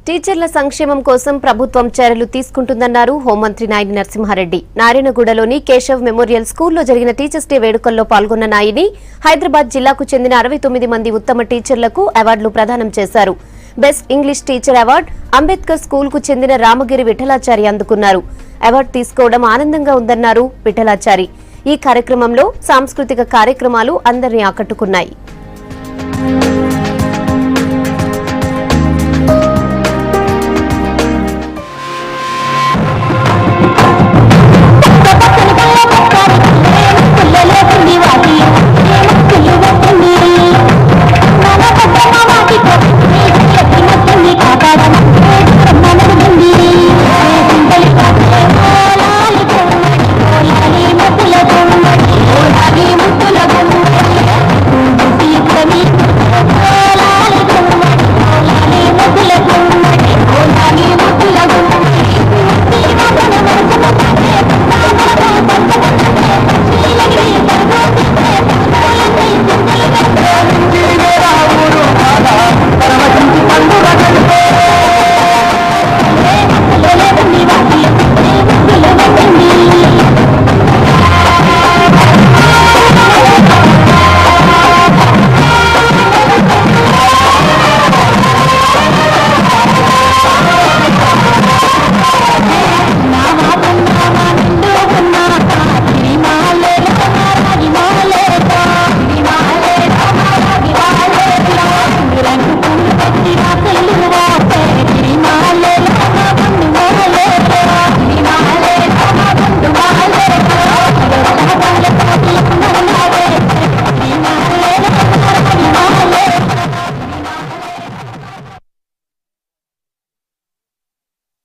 టీచర్ల సంక్షేమం కోసం ప్రభుత్వం చర్యలు తీసుకుంటుందన్నారు హోంమంత్రి నాయిని నరసింహారెడ్డి. నారాయణగూడలోని కేశవ్ మెమోరియల్ స్కూల్లో జరిగిన టీచర్స్ డే వేడుకల్లో పాల్గొన్న నాయిని హైదరాబాద్ జిల్లాకు చెందిన 69 మంది ఉత్తమ టీచర్లకు అవార్డులు ప్రదానం చేశారు. Best English teacher award Ambedkar స్కూల్కు చెందిన రామగిరి విఠలాచారి అందుకున్నారు. అవార్డు తీసుకోవడం ఆనందంగా ఉందన్నారు విఠలాచారి. ఈ కార్యక్రమంలో సాంస్కృతిక కార్యక్రమాలు అందరినీ ఆకట్టుకున్నాయి.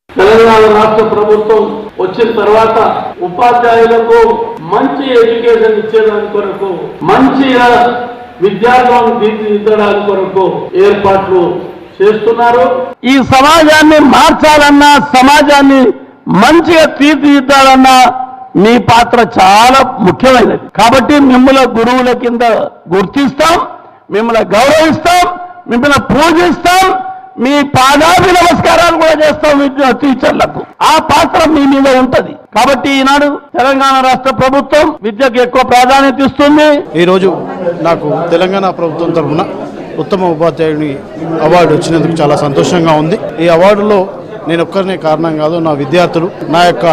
తెలంగాణ రాష్ట్ర ప్రభుత్వం వచ్చిన తర్వాత ఉపాధ్యాయులకు మంచి ఎడ్యుకేషన్ ఇచ్చేదాని కొరకు, మంచి విద్యార్థులను తీర్చిదిద్దడానికి కొరకు ఏర్పాట్లు చేస్తున్నారు. ఈ సమాజాన్ని మార్చాలన్నా, సమాజాన్ని మంచిగా తీర్చిదిద్దాలన్నా మీ పాత్ర చాలా ముఖ్యమైనది. కాబట్టి మిమ్మల్ని గురువుల కింద గుర్తిస్తాం, మిమ్మల్ని గౌరవిస్తాం, మిమ్మల్ని పూజిస్తాం, మీ పాదాభి నమస్కారాలు కూడా చేస్తాం టీచర్లకు. ఆ పాత్ర మీ మీద ఉంటది. కాబట్టి ఈనాడు తెలంగాణ రాష్ట్ర ప్రభుత్వం విద్యకు ఎక్కువ ప్రాధాన్యత ఇస్తుంది. ఈ రోజు నాకు తెలంగాణ ప్రభుత్వం తరఫున ఉత్తమ ఉపాధ్యాయుని అవార్డు వచ్చినందుకు చాలా సంతోషంగా ఉంది. ఈ అవార్డులో నేను ఒక్కరినే కారణం కాదు, నా విద్యార్థులు, నా యొక్క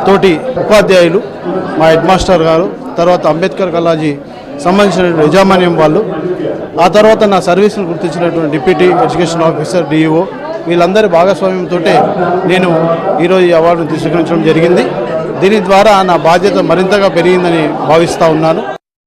తోటి ఉపాధ్యాయులు, మా హెడ్ మాస్టర్ గారు, తర్వాత అంబేద్కర్ కళాజీ సంబంధించిన యాజమాన్యం వాళ్ళు, ఆ తర్వాత నా సర్వీసులు గుర్తించినటువంటి డిప్యూటీ ఎడ్యుకేషన్ ఆఫీసర్ డిఈఓ, వీళ్ళందరి భాగస్వామ్యంతో నేను ఈరోజు ఈ అవార్డును తీసుకుని జరిగింది. దీని ద్వారా నా బాధ్యత మరింతగా పెరిగిందని భావిస్తూ ఉన్నాను.